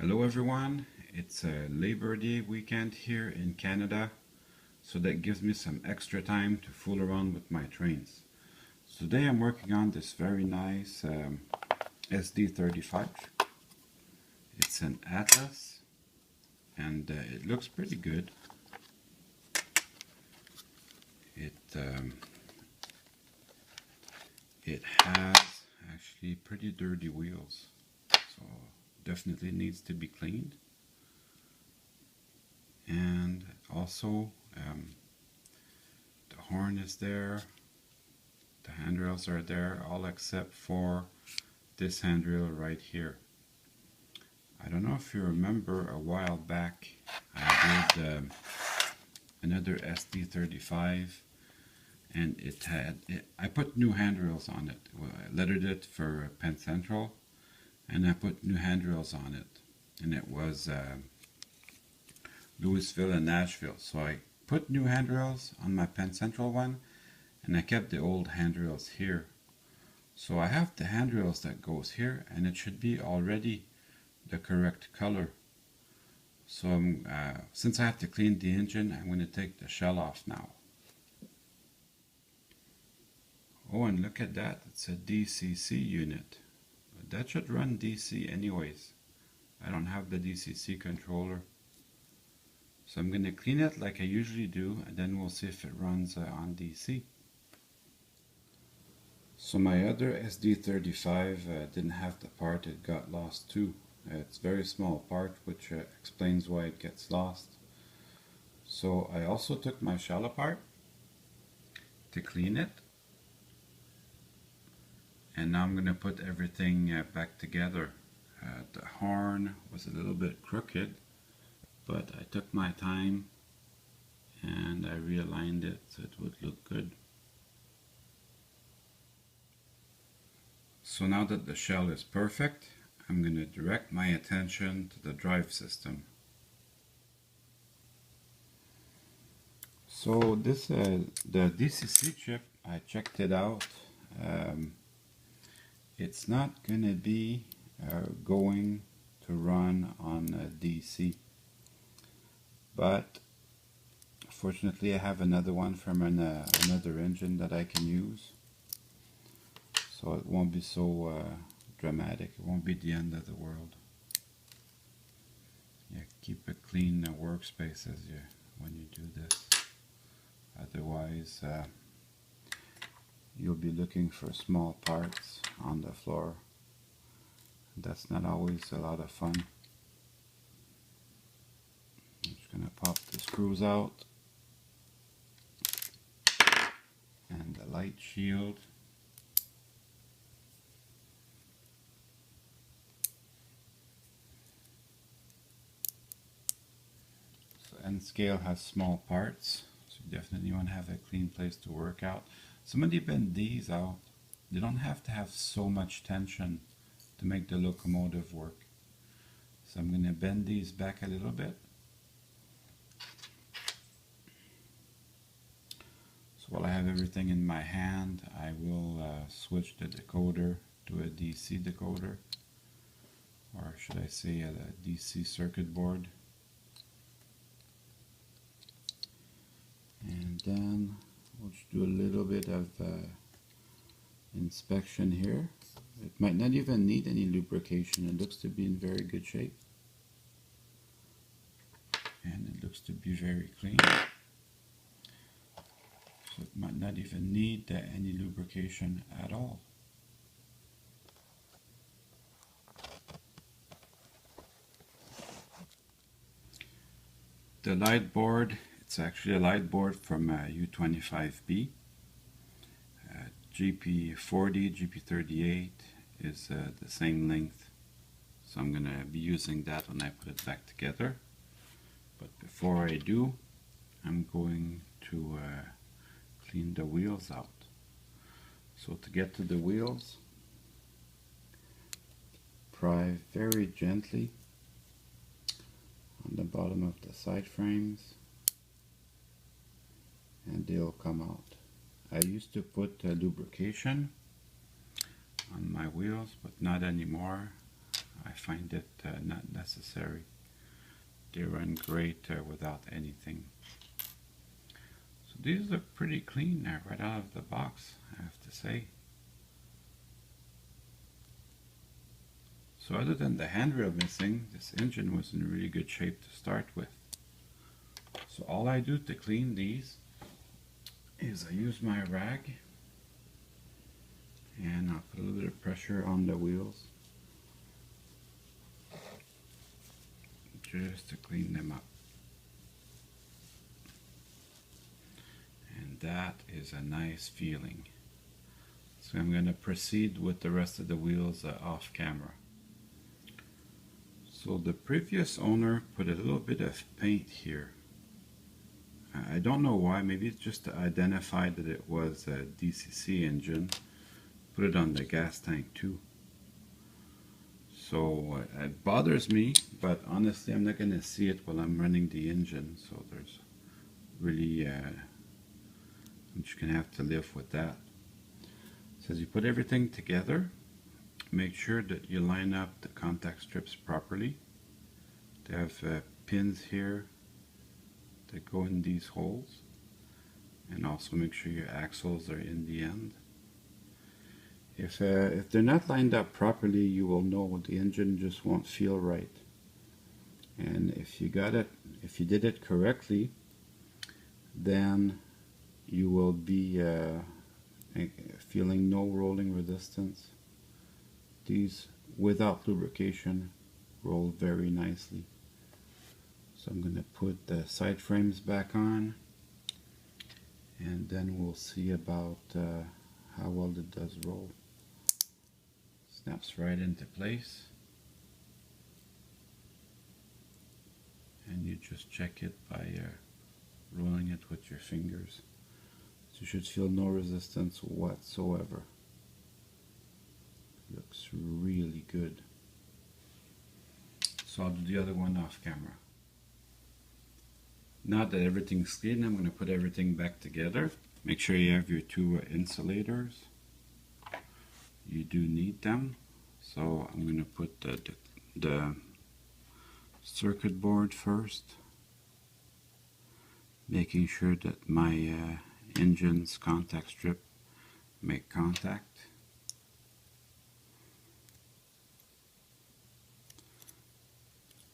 Hello everyone, it's a Labor Day weekend here in Canada, so that gives me some extra time to fool around with my trains. So today I'm working on this very nice SD35. It's an Atlas and it looks pretty good. It has actually pretty dirty wheels, so definitely needs to be cleaned. And also the horn is there, the handrails are there, all except for this handrail right here. I don't know if you remember, a while back I did another SD35, and I put new handrails on it. Well, I lettered it for Penn Central, and I put new handrails on it, and it was Louisville and Nashville. So I put new handrails on my Penn Central one, and I kept the old handrails here. So I have the handrails that goes here, and it should be already the correct color. So since I have to clean the engine, I'm going to take the shell off now. Oh, and look at that, it's a DCC unit. That should run DC anyways. I don't have the DCC controller. So I'm going to clean it like I usually do, and then we'll see if it runs on DC. So my other SD35 didn't have the part, it got lost too. It's a very small part, which explains why it gets lost. So I also took my shell apart to clean it. And now I'm going to put everything back together. The horn was a little bit crooked, but I took my time and I realigned it so it would look good. So now that the shell is perfect, I'm going to direct my attention to the drive system. So this the DCC chip, I checked it out. It's not going to be going to run on DC, but fortunately I have another one from another engine that I can use, so it won't be so dramatic. It won't be the end of the world. Yeah, keep a clean workspace when you do this. Otherwise, you'll be looking for small parts on the floor. That's not always a lot of fun. I'm just going to pop the screws out and the light shield. So N-Scale has small parts, so you definitely want to have a clean place to work out. Somebody bend these out. They don't have to have so much tension to make the locomotive work. So I'm going to bend these back a little bit. So while I have everything in my hand, I will switch the decoder to a DC decoder, or should I say a DC circuit board. And then we'll just do a little bit of inspection here. It might not even need any lubrication. It looks to be in very good shape. And it looks to be very clean. So it might not even need any lubrication at all. The light board, it's actually a light board from U25B. GP40, GP38 is the same length. So I'm going to be using that when I put it back together. But before I do, I'm going to clean the wheels out. So to get to the wheels, pry very gently on the bottom of the side frames, and they'll come out. I used to put lubrication on my wheels, but not anymore. I find it not necessary. They run great without anything. So these look pretty clean right out of the box, I have to say. So other than the handrail missing, this engine was in really good shape to start with. So all I do to clean these is I use my rag and I'll put a little bit of pressure on the wheels just to clean them up. And that is a nice feeling. So I'm going to proceed with the rest of the wheels off camera. So the previous owner put a little bit of paint here. I don't know why, maybe it's just to identify that it was a DCC engine. Put it on the gas tank too. So it bothers me, but honestly I'm not going to see it while I'm running the engine, so there's really, I'm just going to have to live with that. So as you put everything together, make sure that you line up the contact strips properly. They have pins here that go in these holes, and also make sure your axles are in the end. If they're not lined up properly, you will know the engine just won't feel right. And if you did it correctly, then you will be feeling no rolling resistance. These, without lubrication, roll very nicely. So I'm going to put the side frames back on, and then we'll see about how well it does roll. Snaps right into place, and you just check it by rolling it with your fingers. So you should feel no resistance whatsoever. Looks really good. So I'll do the other one off camera. Now that everything's clean, I'm going to put everything back together. Make sure you have your two insulators. You do need them. So I'm going to put the circuit board first, making sure that my engine's contact strip make contact.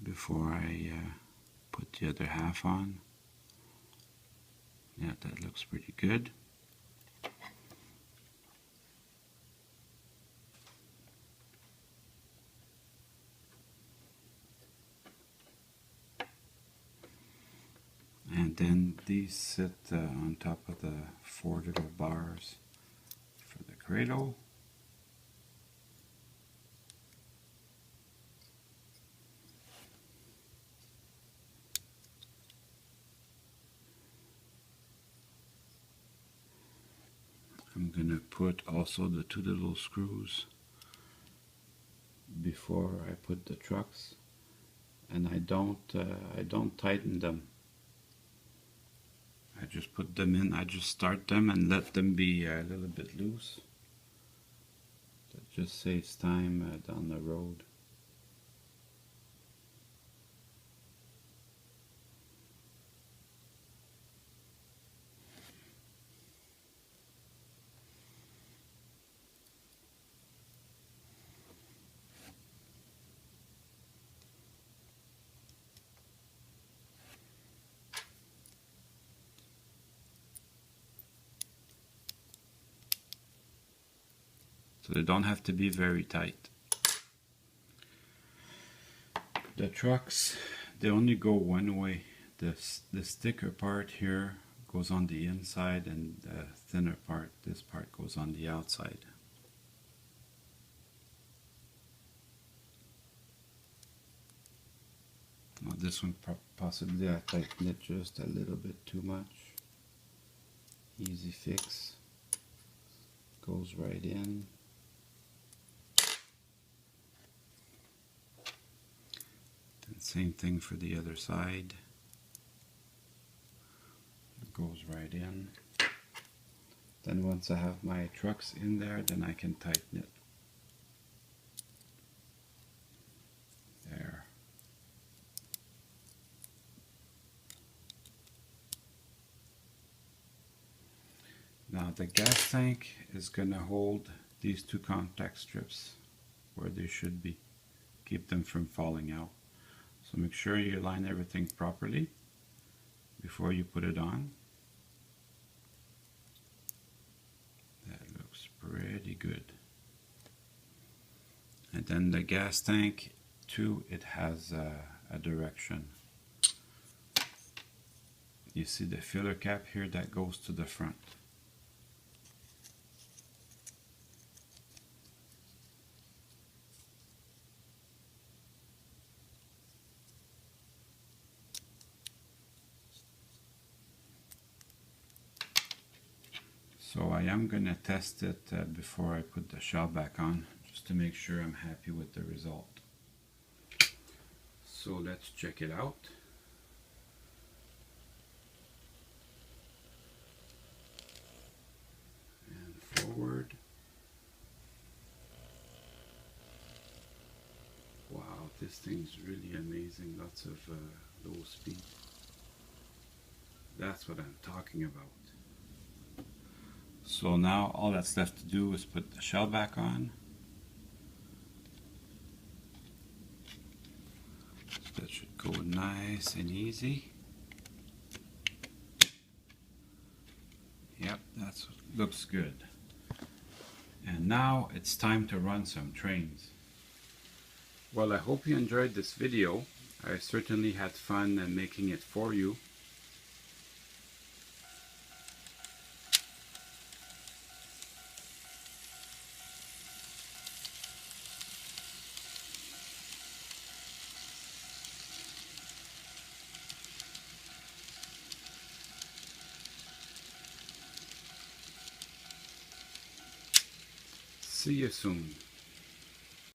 Before I put the other half on. Yeah, that looks pretty good. And then these sit on top of the 4 little bars for the cradle. I'm going to put also the 2 little screws before I put the trucks, and I don't tighten them. I just put them in, I just start them and let them be a little bit loose. That just saves time down the road. So they don't have to be very tight. The trucks, they only go one way. The sticker part here goes on the inside, and the thinner part, this part, goes on the outside. Now this one possibly I tightened it just a little bit too much. Easy fix. Goes right in. Same thing for the other side. It goes right in. Then once I have my trucks in there, then I can tighten it. The gas tank is going to hold these two contact strips where they should be. Keep them from falling out. So make sure you line everything properly before you put it on. That looks pretty good. And then the gas tank too, it has a direction. You see the filler cap here that goes to the front. So I am going to test it before I put the shell back on, just to make sure I'm happy with the result. So let's check it out. And forward. Wow, this thing's really amazing. Lots of low speed. That's what I'm talking about. So now all that's left to do is put the shell back on. That should go nice and easy. Yep, that looks good. And now it's time to run some trains. Well, I hope you enjoyed this video. I certainly had fun making it for you. See you soon.